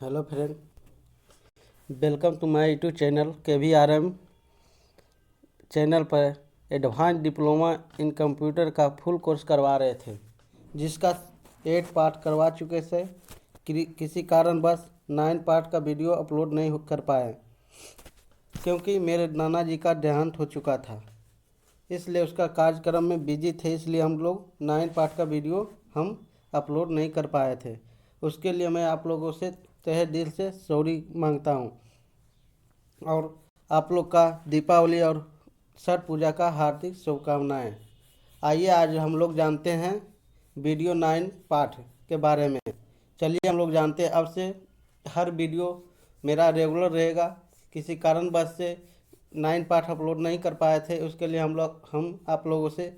Hello friend, welcome to my YouTube channel KVRM channel पर advance diploma in computer का full course करवा रहे थे, जिसका 8 पार्ट करवा चुके थे। किसी कारणवश 9 पार्ट का वीडियो अपलोड नहीं कर पाए, क्योंकि मेरे नाना जी का देहांत हो चुका था, इसलिए उसका कार्यक्रम में बिजी थे। इसलिए हम लोग 9 पार्ट का वीडियो हम अपलोड नहीं कर पाए थे। उसके लिए मैं आप लोगों से तहे दिल से सॉरी मांगता हूँ, और आप लोग का दीपावली और छठ पूजा का हार्दिक शुभकामनाएं। आइए आज हम लोग जानते हैं वीडियो 9 पार्ट के बारे में। चलिए हम लोग जानते हैं। अब से हर वीडियो मेरा रेगुलर रहेगा। किसी कारणवश से 9 पार्ट अपलोड नहीं कर पाए थे, उसके लिए हम आप लोगों से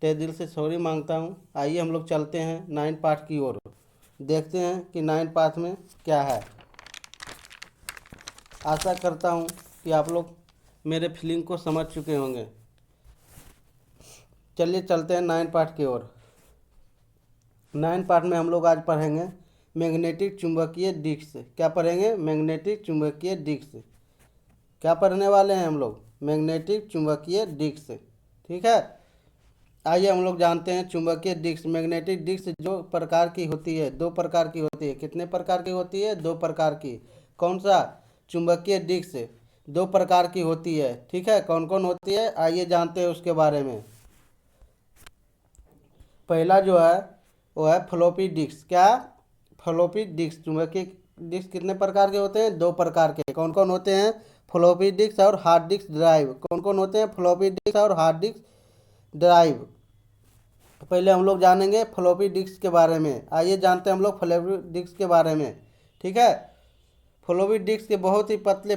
तहे दिल से सॉरी मांगता हूँ। आइए हम लोग चलते हैं 9 पार्ट की ओर, देखते हैं कि 9 पार्ट में क्या है। आशा करता हूँ कि आप लोग मेरे फीलिंग को समझ चुके होंगे। चलिए चलते हैं 9 पार्ट की ओर। 9 पार्ट में हम लोग आज पढ़ेंगे मैग्नेटिक चुंबकीय डिस्क। क्या पढ़ेंगे? मैग्नेटिक चुंबकीय डिस्क। क्या पढ़ने वाले हैं हम लोग? मैग्नेटिक चुंबकीय डिस्क। ठीक है, आइए हम लोग जानते हैं चुंबकीय डिस्क। मैग्नेटिक डिस्क जो प्रकार की होती है, 2 प्रकार की होती है। कितने प्रकार की होती है? 2 प्रकार की। कौन सा? चुंबकीय डिस्क 2 प्रकार की होती है। ठीक है, कौन कौन होती है आइए जानते हैं उसके बारे में। पहला जो है वो है फ्लॉपी डिस्क। क्या? Floppy disk. चुंबकीय डिस्क कितने प्रकार के होते हैं? 2 प्रकार के। कौन कौन होते हैं? फ्लॉपी डिस्क और हार्ड डिस्क ड्राइव। कौन कौन होते हैं? फ्लॉपी डिस्क और हार्ड डिस्क ड्राइव। पहले हम लोग जानेंगे फ्लॉपी डिस्क के बारे में। आइए जानते हैं हम लोग फ्लॉपी डिस्क के बारे में। ठीक है, फ्लॉपी डिस्क के बहुत ही पतले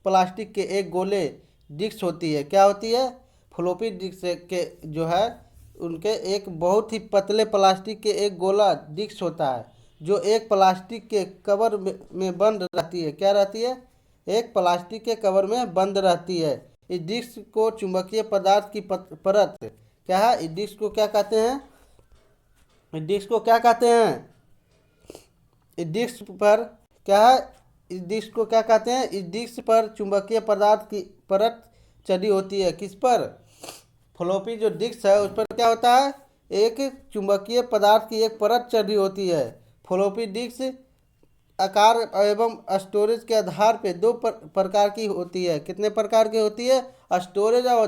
प्लास्टिक के एक गोले डिस्क होती है। क्या होती है? फ्लॉपी डिस्क के जो है उनके एक बहुत ही पतले प्लास्टिक के एक गोला डिस्क होता है, जो एक प्लास्टिक के कवर में बंद रहती है। क्या रहती है? एक प्लास्टिक के कवर में बंद रहती है। इस डिस्क को चुंबकीय पदार्थ की परत क्या है? इस डिस्क को क्या कहते हैं? इस डिस्क को क्या कहते हैं? इस डिस्क पर क्या है? इस डिस्क को क्या कहते हैं? इस डिस्क पर चुंबकीय पदार्थ की परत चढ़ी होती है। किस पर? फ्लॉपी जो डिस्क है उस पर क्या होता है? एक चुंबकीय पदार्थ की एक परत चढ़ी होती है। फ्लॉपी डिस्क आकार एवं स्टोरेज के आधार पे 2 प्रकार की होती है। कितने प्रकार की होती है? स्टोरेज और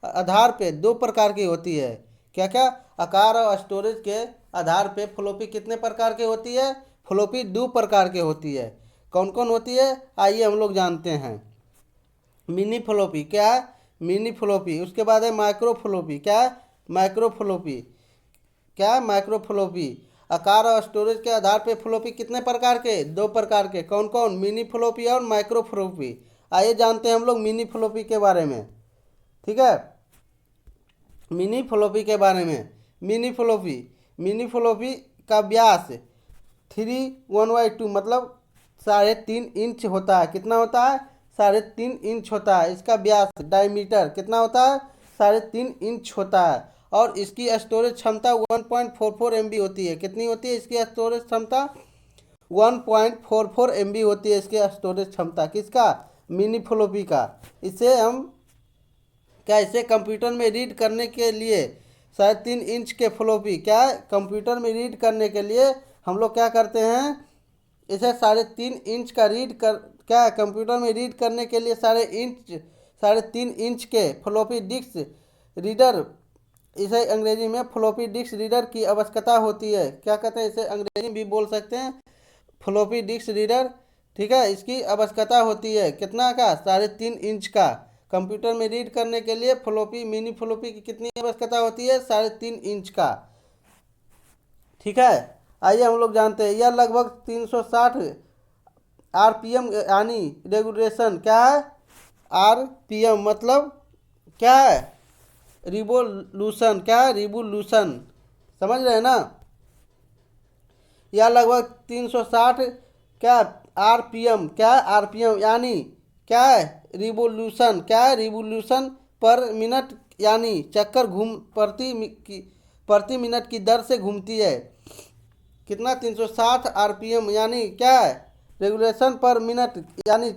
आधार पे 2 प्रकार की होती है। क्या क्या? आकार और स्टोरेज के आधार पे फ्लॉपी कितने प्रकार की होती है? फ्लॉपी 2 प्रकार की होती है। कौन कौन होती है आइए हम लोग जानते हैं। Mini floppy. क्या है? Mini floppy. उसके बाद है माइक्रो फ्लॉपी। क्या है? Micro floppy. क्या है? Micro floppy. आकार और स्टोरेज के आधार पे फ्लॉपी कितने प्रकार के? 2 प्रकार के। कौन कौन? मिनी फ्लॉपी और माइक्रो फ्लॉपी। आइए जानते हैं हम लोग मिनी फ्लॉपी के बारे में। ठीक है, मिनी फ्लॉपी के बारे में। मिनी फ्लॉपी का व्यास 3 1/2 मतलब 3.5 इंच होता है। कितना होता है? 3.5 इंच होता है। इसका व्यास डायमीटर कितना होता है? 3.5 इंच होता है। और इसकी स्टोरेज क्षमता 1.44 MB होती है। कितनी होती है इसकी स्टोरेज क्षमता? 1.44 MB होती है इसकी स्टोरेज क्षमता। किसका? मिनी फ्लॉपी का। इसे हम क्या इसे कंप्यूटर में रीड करने के लिए 3.5 इंच के फ्लॉपी क्या कंप्यूटर में रीड करने के लिए हम लोग क्या करते हैं? इसे 3.5 इंच का क्या कंप्यूटर में रीड करने के लिए 3.5 इंच के फ्लॉपी डिस्क रीडर, इसे अंग्रेजी में फ्लॉपी डिस्क रीडर की आवश्यकता होती है। क्या कहते हैं? इसे अंग्रेजी में भी बोल सकते हैं फ्लॉपी डिस्क रीडर। ठीक है, इसकी आवश्यकता होती है कितना का? 3.5 इंच का। कंप्यूटर में रीड करने के लिए मिनी फ्लॉपी की कितनी आवश्यकता होती है? 3.5 इंच का। ठीक है, आइए हम लोग जानते हैं। यह लगभग 360 RPM यानी रेगुलेशन। क्या है? RPM मतलब क्या है? रिवोल्यूशन। क्या है? रिवोल्यूशन। समझ रहे हैं ना? यह लगभग 360 क्या RPM। क्या है? RPM यानी क्या है? रिवोल्यूशन। क्या है? रिवोल्यूशन पर मिनट यानी चक्कर प्रति मिनट की दर से घूमती है। कितना? 360 RPM यानी क्या है? रेगुलेशन पर मिनट यानी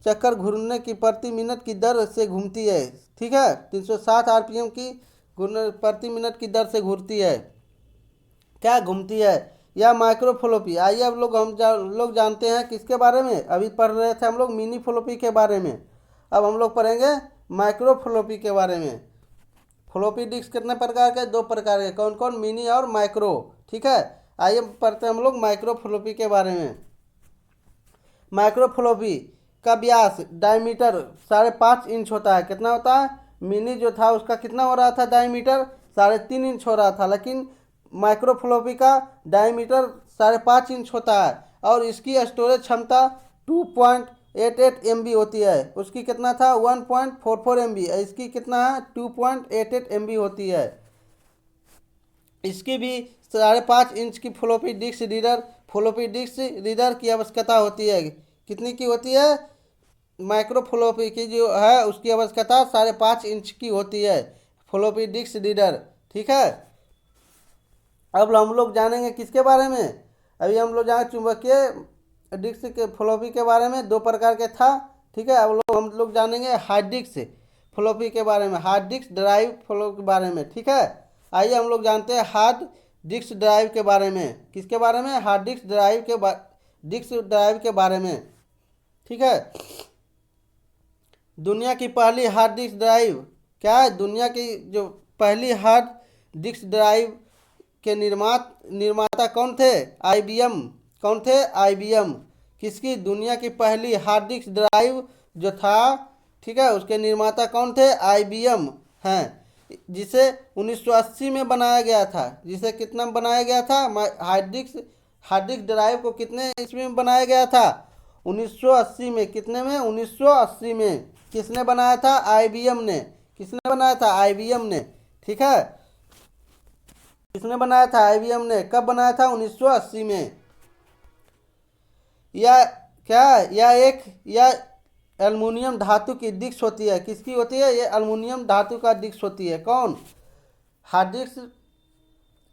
चक्कर घूमने की प्रति मिनट की दर से घूमती है। ठीक है, 360 आरपीएम की घूमने प्रति मिनट की दर से घूमती है, क्या घूमती है। या माइक्रो फ्लोपी, आइए अब लोग जानते हैं किसके बारे में। अभी पढ़ रहे थे हम लोग मिनी फ्लोपी के बारे में, अब हम लोग पढ़ेंगे माइक्रो फ्लोपी के बारे में। फ्लोपी डिस्क कितने प्रकार के, दो प्रकार के, कौन कौन, मिनी और माइक्रो। ठीक है, आइए पढ़ते हैं हम लोग माइक्रो फ्लोपी के बारे में। माइक्रो फ्लोपी का व्यास डायमीटर 5.5 इंच होता है। कितना होता है, मिनी जो था उसका कितना हो रहा था डायमीटर, 3.5 इंच हो रहा था, लेकिन माइक्रो फ्लोपी का डायमीटर 5.5 इंच होता है और इसकी स्टोरेज क्षमता 2.88 MB होती है। उसकी कितना था 1.44 MB, इसकी कितना है 2.88 MB होती है। इसकी भी 5.5 इंच की फ्लोपी डिस्क रीडर की आवश्यकता होती है। कितनी की होती है, माइक्रो फ्लोपी की जो है उसकी आवश्यकता 5.5 इंच की होती है, फ्लोपी डिस्क रीडर। ठीक है, अब हम लोग जानेंगे किसके बारे में, अभी हम लोग जाने चुंबकीय डिस्क के फ्लोपी के बारे में, दो प्रकार के था। ठीक है, अब हम लोग जानेंगे हार्ड डिस्क फ्लोपी के बारे में, हार्ड डिस्क ड्राइव फ्लो के बारे में। ठीक है, आइए हम लोग जानते हैं हार्ड डिस्क ड्राइव के बारे में। किसके बारे में, हार्ड डिस्क ड्राइव के बारे में। ठीक है, दुनिया की पहली हार्ड डिस्क ड्राइव क्या है, दुनिया की जो पहली हार्ड डिस्क ड्राइव के निर्माता कौन थे, आईबीएम। कौन थे, आईबीएम। किसकी, दुनिया की पहली हार्ड डिस्क ड्राइव जो था, ठीक है, उसके निर्माता कौन थे, आईबीएम हैं, जिसे 1980 में बनाया गया था। जिसे कितना में बनाया गया था, हार्ड डिस्क ड्राइव को कितने ईस्वी में बनाया गया था, 1980 में। कितने में, 1980 में। किसने बनाया था, आईबीएम ने। किसने बनाया था, आईबीएम ने। ठीक है, किसने बनाया था, आईबीएम ने। कब बनाया था, 1980 में। या क्या, या एल्युमिनियम धातु की डिस्क होती है। किसकी होती है, ये एल्युमिनियम धातु का डिस्क होती है। कौन, हार्ड डिस्क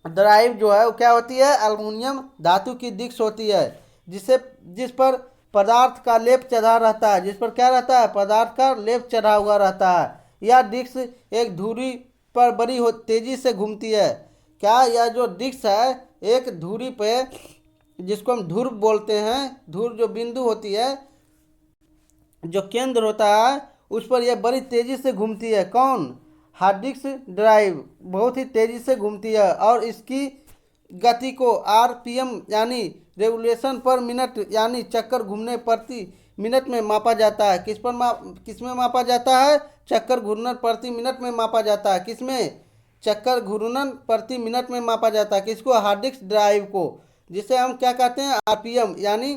ड्राइव जो है वो क्या होती है, एल्युमिनियम धातु की डिस्क होती है, जिस पर पदार्थ का लेप चढ़ा रहता है। जिस पर क्या रहता है, पदार्थ का लेप चढ़ा हुआ रहता है। यह डिस्क एक धुरी पर बड़ी तेजी से घूमती है। क्या, यह जो डिस्क है एक धुरी पे, जिसको हम ध्रुव बोलते हैं, ध्रुव जो बिंदु होती है, जो केंद्र होता है, उस पर यह बड़ी तेजी से घूमती है। कौन, हार्ड डिस्क ड्राइव बहुत ही तेजी से घूमती है और इसकी गति को आरपीएम यानी रेवोल्यूशन पर मिनट यानी चक्कर घूमने प्रति मिनट में मापा जाता है। किस में मापा जाता है, चक्कर घूर्णन प्रति मिनट में मापा जाता है। किसमें, चक्कर घूर्णन प्रति मिनट में मापा जाता है। किसको, हार्ड डिस्क ड्राइव को, जिसे हम क्या कहते हैं, आरपीएम यानी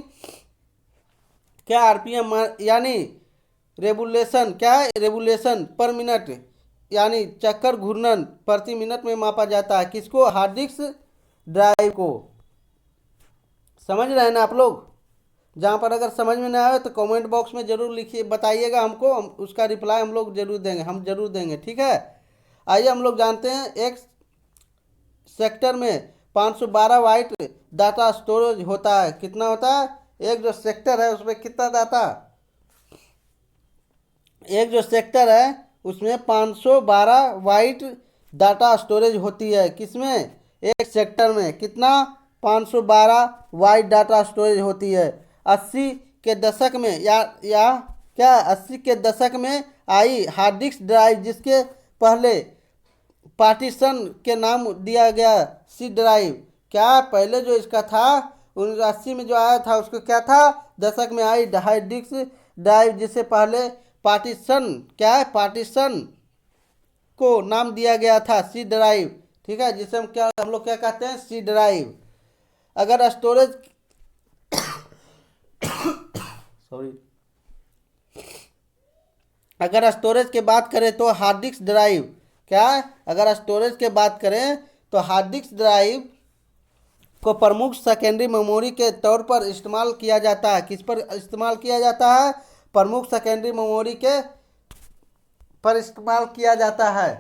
क्या, आरपीएम यानी रेवोल्यूशन, क्या है, रेवोल्यूशन पर मिनट यानी चक्कर घूर्णन प्रति मिनट में मापा जाता है। किसको, हार्ड डिस्क ड्राइव को। समझ रहे हैं ना आप लोग। जहाँ पर अगर समझ में ना आए तो कमेंट बॉक्स में जरूर लिखिए, बताइएगा हमको, उसका रिप्लाई हम लोग जरूर देंगे, जरूर देंगे। ठीक है, आइए हम लोग जानते हैं एक सेक्टर में 512 बाइट डाटा स्टोरेज होता है। कितना होता है, एक जो सेक्टर है उसमें कितना डाटा, एक जो सेक्टर है उसमें 512 बाइट डाटा स्टोरेज होती है। किसमें, एक सेक्टर में कितना, 512 बाइट डाटा स्टोरेज होती है। 80 के दशक में या क्या, 80 के दशक में आई हार्ड डिस्क ड्राइव, जिसके पहले पार्टीशन के नाम दिया गया सी ड्राइव। क्या, पहले जो इसका था 1980 में जो आया था उसको क्या था, दशक में आई हार्ड डिस्क ड्राइव, जिससे पहले पार्टीशन, क्या है, पार्टीशन को नाम दिया गया था सी ड्राइव। ठीक है, जिसे हम लोग क्या कहते हैं, सी ड्राइव। अगर स्टोरेज सॉरी, अगर स्टोरेज की बात करें तो हार्ड डिस्क ड्राइव, क्या, अगर स्टोरेज की बात करें तो हार्ड डिस्क ड्राइव को प्रमुख सेकेंडरी मेमोरी के तौर पर इस्तेमाल किया जाता है। किस पर इस्तेमाल किया जाता है, प्रमुख सेकेंडरी मेमोरी के पर इस्तेमाल किया जाता है।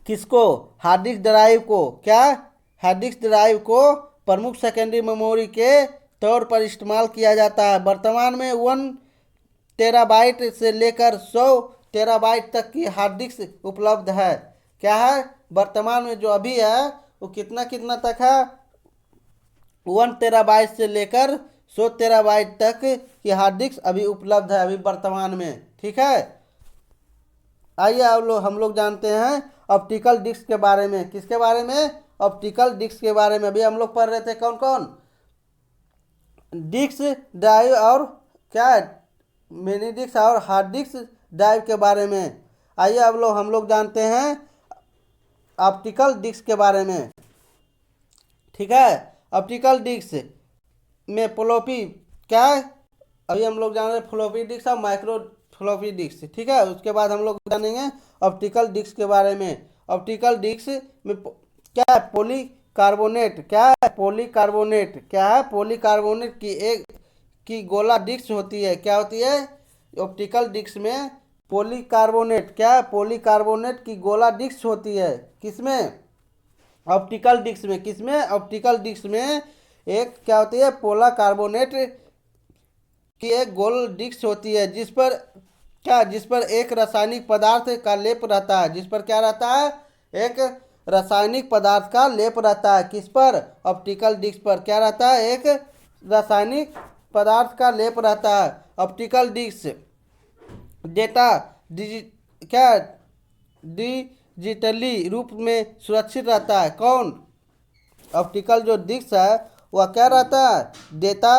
किसको, हार्ड डिस्क ड्राइव को। क्या, हार्ड डिस्क ड्राइव को प्रमुख सेकेंडरी मेमोरी के तौर पर इस्तेमाल किया जाता है। वर्तमान में 1 टेराबाइट से लेकर 100 टेराबाइट तक की हार्ड डिस्क उपलब्ध है। क्या है? वर्तमान में जो अभी है वो कितना कितना तक है? 1 टेराबाइट से लेकर 100 टेराबाइट तक की हार्ड डिस्क अभी उपलब्ध है अभी वर्तमान में। ठीक है, आइए अब हम लोग जानते हैं ऑप्टिकल डिस्क के बारे में। किसके बारे में? ऑप्टिकल डिस्क के बारे में। अभी हम लोग पढ़ रहे थे कौन कौन? डिस्क ड्राइव और क्या, मिनी डिस्क और हार्ड डिस्क ड्राइव के बारे में। आइए अब हम लोग जानते हैं ऑप्टिकल डिस्क के बारे में। ठीक है, ऑप्टिकल डिस्क में फ्लॉपी क्या है? अभी हम लोग जान रहे हैं फ्लॉपी डिस्क और माइक्रो फ्लॉपी डिस्क। ठीक है, उसके बाद हम लोग जानेंगे ऑप्टिकल डिस्क के बारे में। ऑप्टिकल डिस्क में क्या है? पॉलीकार्बोनेट। क्या है? पॉलीकार्बोनेट। क्या है? पॉलीकार्बोनेट की एक की गोला डिस्क होती है। क्या होती है? ऑप्टिकल डिस्क में पॉलीकार्बोनेट। क्या है? पॉलीकार्बोनेट की गोला डिस्क होती है। किसमें? ऑप्टिकल डिस्क में। किसमें? ऑप्टिकल डिस्क में एक क्या होती है? पॉलीकार्बोनेट की एक गोल डिस्क होती है जिस पर क्या, जिस पर एक रासायनिक पदार्थ का लेप रहता है। जिस पर क्या रहता है? एक रासायनिक पदार्थ का लेप रहता है। किस पर? ऑप्टिकल डिस्क पर क्या रहता है? एक रासायनिक पदार्थ का लेप रहता है। ऑप्टिकल डिस्क डेटा क्या डिजिटली रूप में सुरक्षित रहता है। कौन? ऑप्टिकल जो डिस्क है वह क्या रहता है? डेटा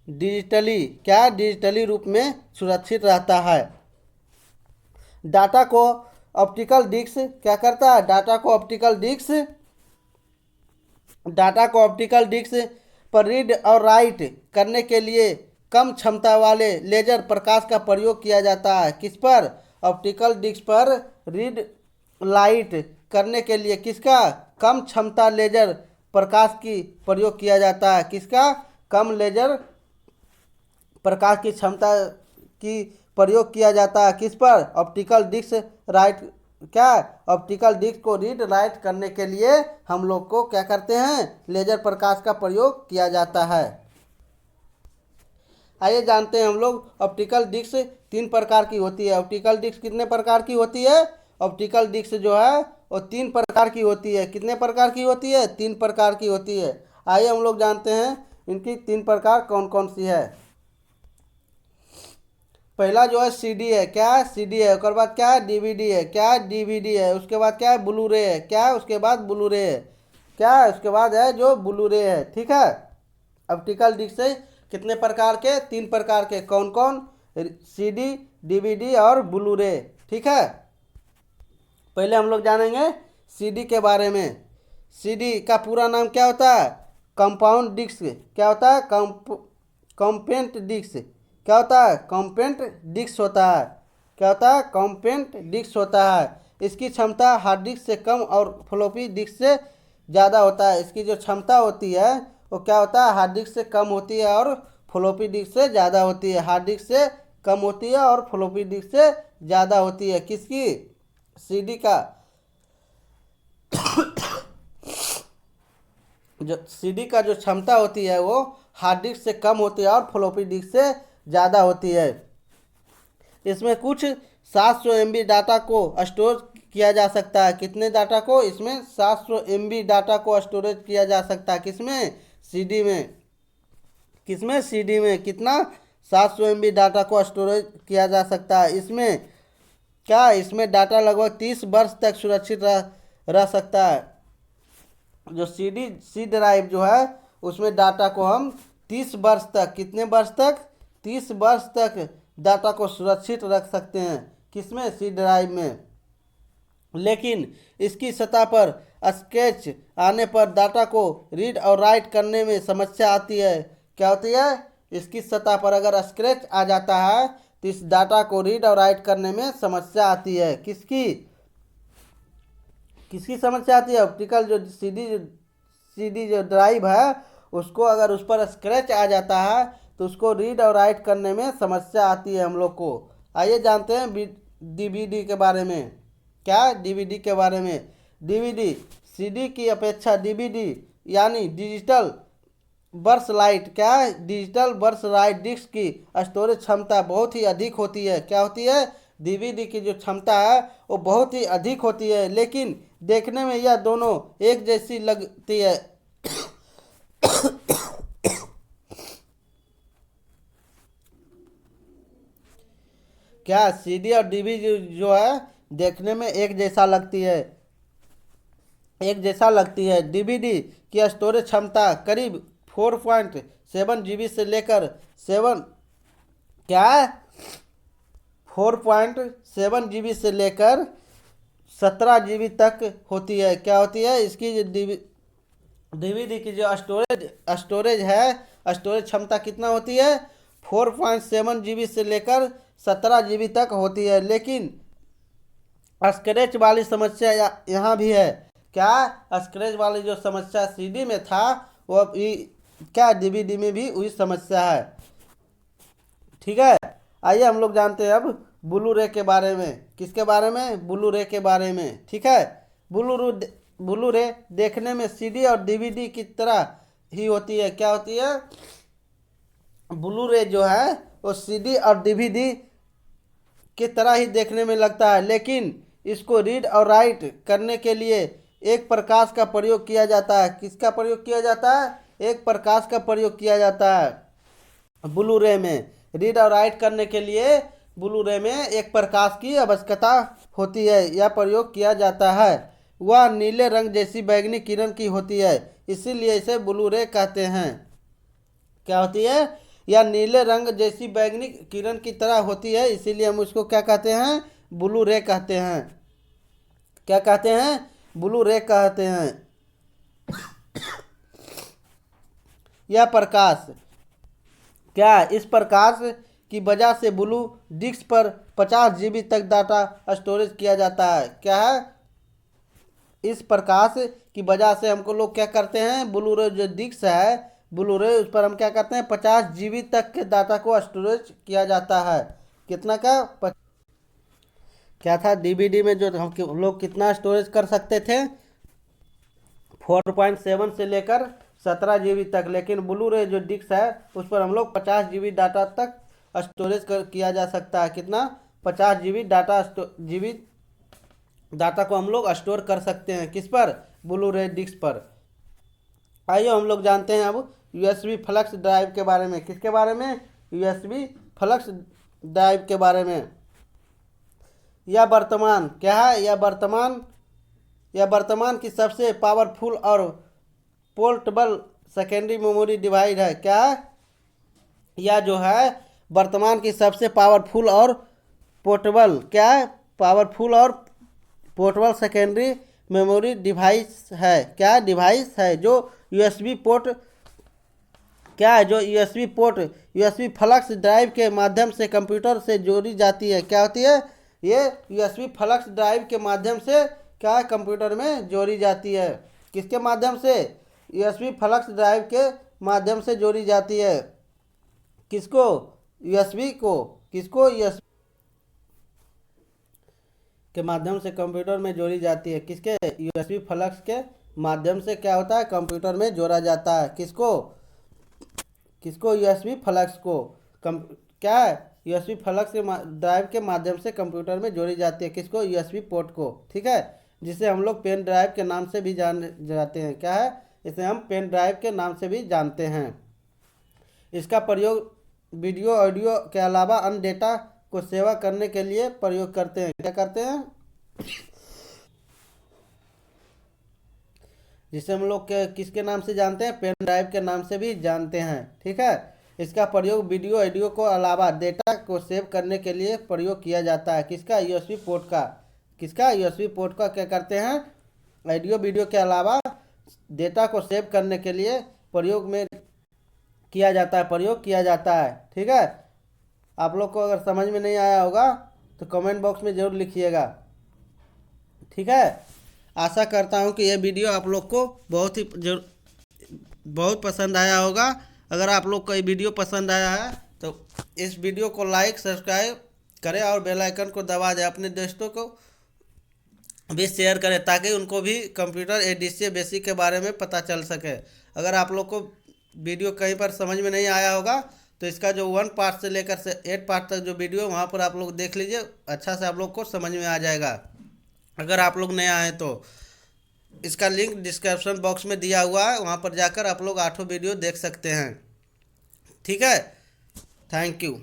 डिजिटली क्या, डिजिटली रूप में सुरक्षित रहता है। डाटा को ऑप्टिकल डिस्क क्या करता है? डाटा को ऑप्टिकल डिस्क पर रीड और राइट करने के लिए कम क्षमता वाले लेजर प्रकाश का प्रयोग किया जाता है। किस पर? ऑप्टिकल डिस्क पर रीड लाइट करने के लिए किसका? कम क्षमता लेजर प्रकाश की प्रयोग किया जाता है। किसका? कम लेजर प्रकाश की क्षमता की प्रयोग किया जाता है। किस पर? ऑप्टिकल डिस्क राइट क्या, ऑप्टिकल डिस्क को रीड राइट करने के लिए हम लोग को क्या करते हैं? लेजर प्रकाश का प्रयोग किया जाता है। आइए जानते हैं हम लोग ऑप्टिकल डिस्क 3 प्रकार की होती है। ऑप्टिकल डिस्क कितने प्रकार की होती है? ऑप्टिकल डिस्क जो है वो 3 प्रकार की होती है। कितने प्रकार की होती है? 3 प्रकार की होती है। आइए हम लोग जानते हैं इनकी 3 प्रकार कौन कौन सी है। पहला जो है सीडी है। क्या है? सीडी है। उसके बाद क्या है? डीवीडी है। क्या है? डीवीडी है। उसके बाद क्या है? ब्लू रे है। क्या है? उसके बाद ब्लू रे है। क्या है? उसके बाद है जो ब्लू रे है। ठीक है, ऑप्टिकल डिस्क से कितने प्रकार के? 3 प्रकार के। कौन कौन? सीडी, डीवीडी और ब्लू रे। ठीक है, पहले हम लोग जानेंगे सीडी के बारे में। सीडी का पूरा नाम क्या होता है? Compound disc. क्या होता है? Compact disc. क्या होता है? कॉम्पैक्ट डिस्क होता है। क्या होता है? कॉम्पैक्ट डिस्क होता है। इसकी क्षमता हार्ड डिस्क से कम और फ्लॉपी डिस्क से ज़्यादा होता है। इसकी जो क्षमता होती है वो क्या होता है? हार्ड डिस्क से कम होती है और फ्लॉपी डिस्क से ज़्यादा होती है। हार्ड डिस्क से कम होती है और फ्लॉपी डिस्क से ज़्यादा होती है। किसकी? सीडी का जो सीडी का जो क्षमता होती है वो हार्ड डिस्क से कम होती है और फ्लॉपी डिस्क से ज़्यादा होती है। इसमें कुछ 700 MB डाटा को स्टोर किया जा सकता है। कितने डाटा को? इसमें 700 MB डाटा को स्टोरेज किया जा सकता है। किसमें? सीडी में। किसमें? सीडी में। कितना? 700 MB डाटा को स्टोरेज किया जा सकता है। इसमें क्या, इसमें डाटा लगभग 30 वर्ष तक सुरक्षित रह सकता है। जो सी ड्राइव जो है उसमें डाटा को हम 30 वर्ष तक, कितने वर्ष तक? 30 वर्ष तक डाटा को सुरक्षित रख सकते हैं। किसमें? सी ड्राइव में। लेकिन इसकी सतह पर स्क्रैच आने पर डाटा को रीड और राइट करने में समस्या आती है। क्या होती है? इसकी सतह पर अगर स्क्रैच आ जाता है तो इस डाटा को रीड और राइट करने में समस्या आती है। किसकी? किसकी समस्या आती है? ऑप्टिकल जो सीडी जो ड्राइव है उसको अगर उस पर स्क्रैच आ जाता है तो उसको रीड और राइट करने में समस्या आती है हम लोग को। आइए जानते हैं डीवीडी के बारे में। क्या, डीवीडी के बारे में। डीवीडी सीडी की अपेक्षा डीवीडी यानी डिजिटल बर्स लाइट, क्या है, डिजिटल बर्स लाइट डिस्क की स्टोरेज क्षमता बहुत ही अधिक होती है। क्या होती है, डीवीडी की जो क्षमता है वो बहुत ही अधिक होती है, लेकिन देखने में यह दोनों एक जैसी लगती है। क्या, सीडी और डीवीडी जो है देखने में एक जैसा लगती है, एक जैसा लगती है। डीवीडी की स्टोरेज क्षमता करीब 4.7 GB से लेकर 7, क्या है, 4.7 GB से लेकर 17 GB तक होती है। क्या होती है, इसकी जो डीवीडी की जो स्टोरेज है, स्टोरेज क्षमता कितना होती है, 4.7 GB से लेकर 17 GB तक होती है। लेकिन स्क्रैच वाली समस्या यहाँ भी है। क्या, स्क्रैच वाली जो समस्या सीडी में था वो अभी क्या डीवीडी में भी वही समस्या है। ठीक है, आइए हम लोग जानते हैं अब ब्लू रे के बारे में। किसके बारे में, ब्लू रे के बारे में। ठीक है, ब्लू रे देखने में सीडी और डीवीडी की तरह ही होती है। क्या होती है, ब्लू रे जो है वो सीडी और डीवीडी की तरह ही देखने में लगता है, लेकिन इसको रीड और राइट करने के लिए एक प्रकाश का प्रयोग किया जाता है। किसका प्रयोग किया जाता है, एक प्रकाश का प्रयोग किया जाता है ब्लू रे में। रीड और राइट करने के लिए ब्लू रे में एक प्रकाश की आवश्यकता होती है, यह प्रयोग किया जाता है। वह नीले रंग जैसी बैंगनी किरण की होती है, इसीलिए इसे ब्लू रे कहते हैं। क्या होती है, यह नीले रंग जैसी बैंगनी किरण की तरह होती है, इसीलिए हम उसको क्या कहते हैं, ब्लू रे कहते हैं। क्या कहते हैं, ब्लू रे कहते हैं। यह प्रकाश, क्या, इस प्रकाश की वजह से ब्लू डिस्क पर 50 GB तक डाटा स्टोरेज किया जाता है। क्या है, इस प्रकाश की वजह से हमको लोग क्या करते हैं, ब्लू रे जो डिस्क है, ब्लू रे उस पर हम क्या करते हैं, 50 GB तक के डाटा को स्टोरेज किया जाता है। कितना का, क्या था, डीवीडी में जो हम लोग कितना स्टोरेज कर सकते थे, 4.7 से लेकर 17 GB तक, लेकिन ब्लू रे जो डिस्क है उस पर हम लोग 50 GB डाटा तक स्टोरेज किया जा सकता है। कितना, 50 GB डाटा को हम लोग स्टोर कर सकते हैं। किस पर, ब्लू रे डिस्क पर। आइए हम लोग जानते हैं अब यूएसबी फ्लक्स ड्राइव के बारे में। किसके बारे में, यूएसबी फ्लक्स ड्राइव के बारे में। यह वर्तमान, क्या है, यह वर्तमान की सबसे पावरफुल और पोर्टेबल सेकेंडरी मेमोरी डिवाइस है। क्या है, यह जो है वर्तमान की सबसे पावरफुल और पोर्टेबल, क्या है, पावरफुल और पोर्टेबल सेकेंडरी मेमोरी डिवाइस है। क्या डिवाइस है, जो यूएसबी पोर्ट, क्या है, जो यूएसबी फ्लक्स ड्राइव के माध्यम से कंप्यूटर से जोड़ी जाती है। क्या होती है, ये यूएसबी फ्लक्स ड्राइव के माध्यम से क्या कंप्यूटर में जोड़ी जाती है। किसके माध्यम से, यूएसबी फ्लक्स ड्राइव के माध्यम से जोड़ी जाती है। किसको, यूएसबी को, किसको, यूएसबी के माध्यम से कंप्यूटर में जोड़ी जाती है। किसके, यूएसबी फ्लक्स के माध्यम से क्या होता है, कंप्यूटर में जोड़ा जाता है। किसको, यूएसबी फ्लक्स को क्या है, यूएसबी फ्लक्स के ड्राइव के माध्यम से कंप्यूटर में जोड़ी जाती है। किसको, यूएसबी पोर्ट को। ठीक है, जिसे हम लोग पेन ड्राइव के नाम से भी जाते हैं। क्या है, इसे हम पेन ड्राइव के नाम से भी जानते हैं। इसका प्रयोग वीडियो ऑडियो के अलावा अन्य डेटा को सेवा करने के लिए प्रयोग करते हैं। क्या करते हैं, जिसे हम लोग किसके नाम से जानते हैं, पेन ड्राइव के नाम से भी जानते हैं। ठीक है, इसका प्रयोग वीडियो ऑडियो को अलावा डेटा को सेव करने के लिए प्रयोग किया जाता है। किसका, यूएसबी पोर्ट का। किसका, यूएसबी पोर्ट का क्या करते हैं, ऑडियो वीडियो के अलावा डेटा को सेव करने के लिए प्रयोग किया जाता है। ठीक है, आप लोग को अगर समझ में नहीं आया होगा तो कमेंट बॉक्स में ज़रूर लिखिएगा। ठीक है, आशा करता हूँ कि यह वीडियो आप लोग को बहुत पसंद आया होगा। अगर आप लोग को ये वीडियो पसंद आया है तो इस वीडियो को लाइक सब्सक्राइब करें और बेल आइकन को दबा दें। अपने दोस्तों को भी शेयर करें ताकि उनको भी कंप्यूटर एडीसी बेसिक के बारे में पता चल सके। अगर आप लोग को वीडियो कहीं पर समझ में नहीं आया होगा तो इसका जो 1 पार्ट से लेकर से 8 पार्ट तक जो वीडियो है वहाँ पर आप लोग देख लीजिए, अच्छा से आप लोग को समझ में आ जाएगा। अगर आप लोग नए आए तो इसका लिंक डिस्क्रिप्शन बॉक्स में दिया हुआ है, वहाँ पर जाकर आप लोग 8 वीडियो देख सकते हैं। ठीक है, थैंक यू।